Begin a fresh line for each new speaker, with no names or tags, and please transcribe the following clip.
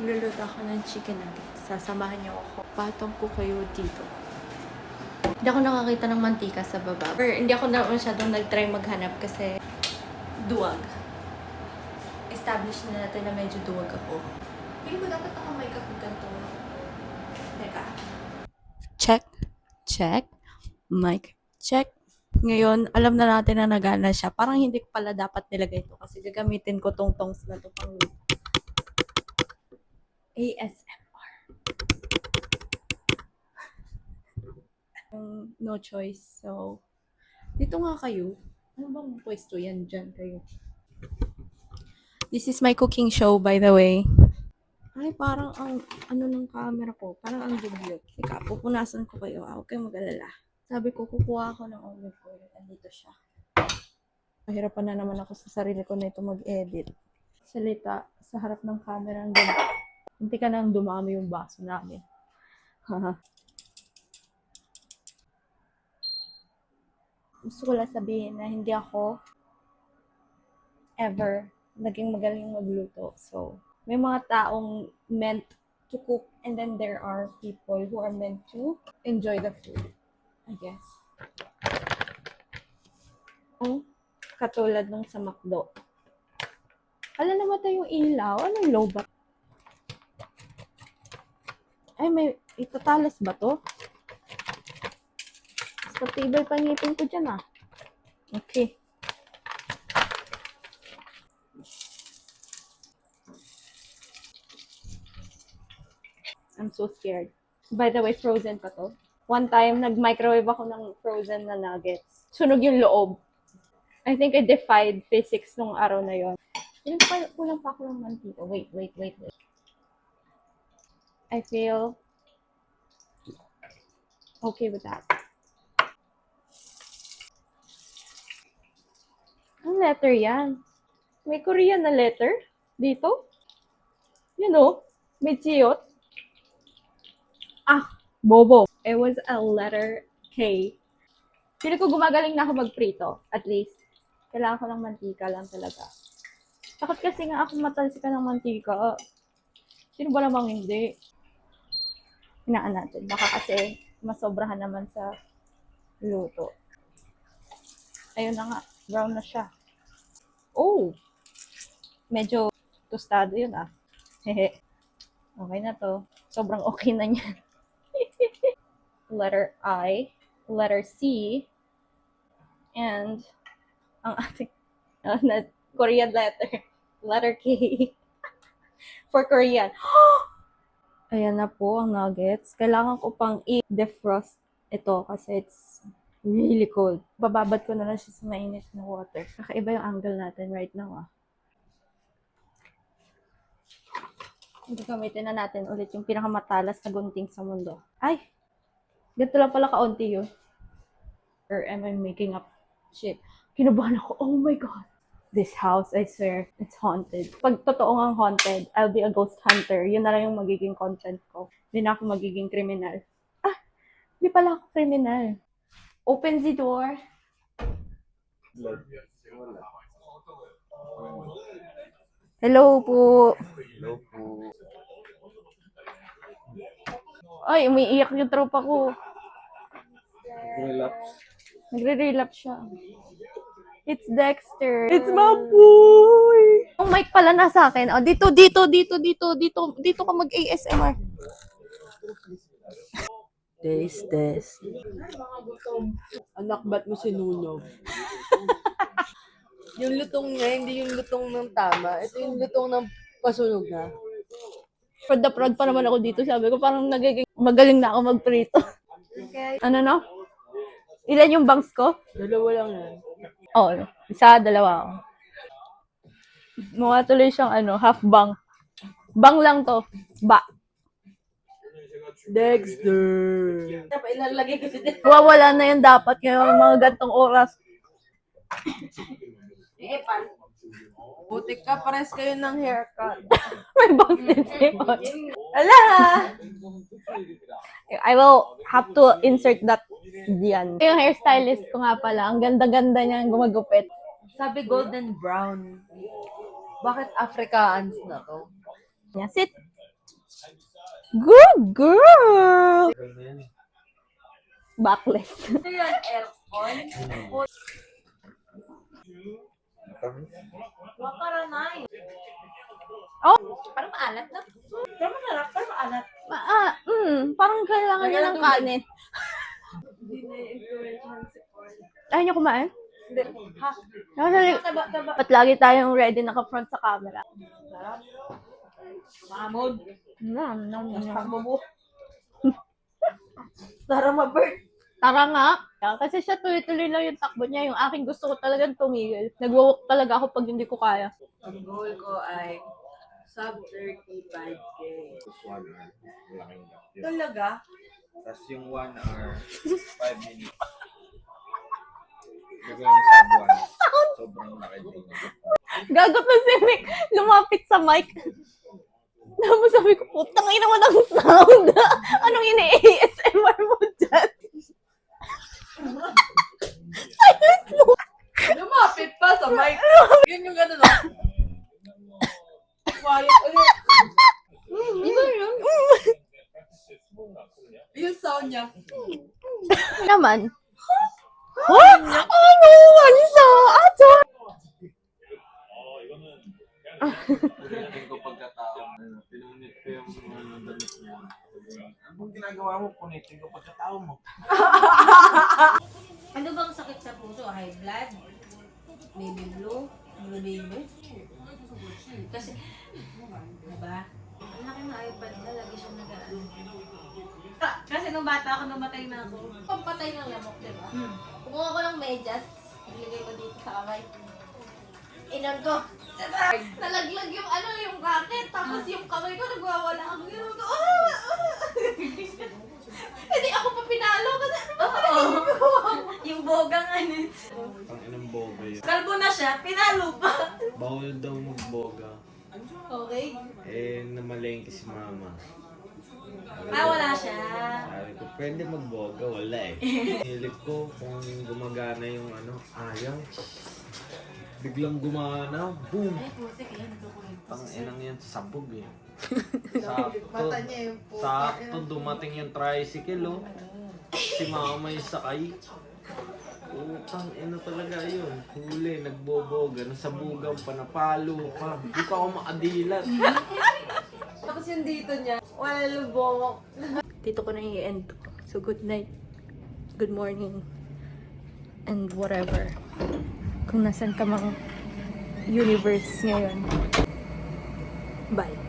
Magluluto ako ng chicken nuggets. Sasamahan niyo ako. Patong ko kayo dito. Hindi ako nakakita ng mantika sa baba. Or hindi ako na masyadong nag-try maghanap kasi duwag. Establish na natin na medyo duwag ako. Hindi ko dapat nakamay ka kung ganito. Teka. Check. Check. Mic. Check. Ngayon, alam na natin na nagana siya. Parang hindi ko pala dapat nilagay ito kasi gagamitin ko tong tongs na ito pang ASMR. No choice. So, dito nga kayo. Ano bang pwesto yan dyan kayo? This is my cooking show, by the way. Ay, parang ang, ano ng camera ko, parang ang dugyot. Teka, pupunasan ko kayo. Huwag kayong mag-alala. Sabi ko, kukuha ako ng olive oil. Andito siya. Mahirapan na naman ako sa sarili ko na ito mag-edit. Salita sa harap ng camera ang ganda. Hindi ka nang dumami yung baso namin. Haha. Gusto ko lang sabihin na hindi ako ever naging magaling magluto. So, may mga taong meant to cook and then there are people who are meant to enjoy the food, I guess. Katulad nung sa McDo. Alam namatay yung ilaw. Anong low ba? Ay, may itatalas ba to? Sa tibay pa ngipin ko dyan ah. Okay. I'm so scared. By the way, frozen pa to. One time, nag-microwave ako ng frozen na nuggets. Sunog yung loob. I think I defied physics nung araw na yon. Kulang pa ako ng mantika. Wait. I feel okay with that. Ang letter yan. May Korean na letter dito. You know, may chiyot. Ah, bobo. It was a letter K. Pili ko gumagaling na ako magprito. At least, kailangan ko ng mantika lang talaga. Takot kasi nga ako matalsikan ng mantika. Sino ba namang hindi? Hinaan natin. Baka kasi masobrahan naman sa luto. Ayun na nga. Brown na siya. Oh! Medyo tostado yun ah. Hehe. Okay na to. Sobrang okay na niya. Letter I. Letter C. And ang ating Korean letter. Letter K. For Korean. Ayan na po ang nuggets. Kailangan ko pang i-defrost ito kasi it's really cold. Bababad ko na lang siya sa mainit na water. Kakaiba yung angle natin right now ah. Gagamitin na natin ulit yung pinakamatalas na gunting sa mundo. Ay! Ganito lang pala kaunti yun. Or am I making up shit? Kinabahan ako. Oh my God! This house, I swear, it's haunted. Pag totoo ngang haunted, I'll be a ghost hunter. Yun na lang yung magiging content ko. Hindi na ako magiging criminal. Ah! Hindi pala ako criminal. Open the door. Hello po.
Hello po.
Ay, umiiyak yung tropa ko.
Relax.
Nagre-relapse siya. It's Dexter. It's my boy! Yung mic pala nasa akin. Oh, dito ka mag-ASMR.
Test. Anak, ba't mo sinunog? Yung lutong niya, hindi yung lutong ng tama. Ito yung lutong ng pasunog na.
Prod pa naman ako dito. Sabi ko, parang magaling na ako magprito.
Okay.
Ano no? Ilan yung bangs ko?
Dalawa lang yan.
Oo. Isa, dalawa. Mukha tuloy siyang half bang. Bang lang to. Ba.
Dexter! Ilalagay ko si Dexter.
Wawala na yun dapat ngayon mga gantong oras.
Butik ka, pares kayo ng haircut.
May bangs din siya. Ala! I will have to insert that diyan. Yung hairstylist ko nga pala, ang ganda-ganda niya gumagupit.
Sabi golden brown. Bakit Afrikaans na to?
Yeah, sit. Good girl! Backless.
Ito yan, aircon. Wakaranay.
Oh,
Parang maalat na. Pero masarap, pero maalat.
parang kailangan niya ng kanin.
Hindi na-influencehan si Paul.
Ayaw niyo kumain?
Hindi. Ha? Taba.
Ba't lagi tayong ready naka-front sa camera?
Sarap. Mamod. Pagbubo. Tara ma-bird.
Tara nga. Kasi siya tuloy-tuloy lang yung takbo niya. Yung aking gusto ko talagang tumigil. Nag-walk talaga ako pag hindi ko kaya.
Ang goal ko ay sub 35K.
Tapos 1 hour. Malaking gap yun.
Talaga?
Tapos yung 1 hour, 5 minutes. Gagawin mo sa buwan. Sobrang laki din.
Gagot na si Mick. Lumapit sa mic. Tapos sabi ko, putang ina mo ng sound. Anong ini-ASMR mo dyan? Silent mo.
Lumapit pa sa mic. Yun yung gano'n, no? Quiet ulit. Iba yun. Yung sound niya.
Naman. Ano? Alisa? Ato?
Pinitin ko pagkataon. Pinunit ko yung damit niya. Anong ginagawa mo? Punitin ko pagkataon mo.
Ano bang sakit sa puso? High blood? Baby blue? Blue baby? Kasi, diba? Ang laki ng iPad na, lagi siya nag-ano. Kasi nung bata ako, namatay na ako. Pampatay ng lamok, diba? Kumuha ko ng medyas, nilagay ko dito sa kamay. Inan ko. Nalaglag yung ano, yung racket, tapos yung kamay ko nagwawala ako. Gano'n ko, Hindi ako pa pinalo kasi ano ba yung bogang ano.
Ang inang boga yun.
Kalbo na siya, pinalo pa.
Bawal daw magboga.
Okay.
Namalengke si mama.
Wala siya.
Sabi ko, pwede magboga. Wala eh. Hilit ko kung gumagana yung ayaw. Biglang gumana. Boom!
Ay, putik yan. Nagkukulit.
Inang yan, sabog eh. Sakto,
Mata niya yung po.
sakto dumating yung tricycle oh. Si mama yung sakay. Utang, talaga yun. Huli, nagboboga, nasa bugaw pa, napalo pa. Di pa ako makadilat.
Tapos yung dito niya, wala lubong.
Dito ko na i-end. So, good night. Good morning. And whatever. Kung nasan ka mang universe ngayon. Bye.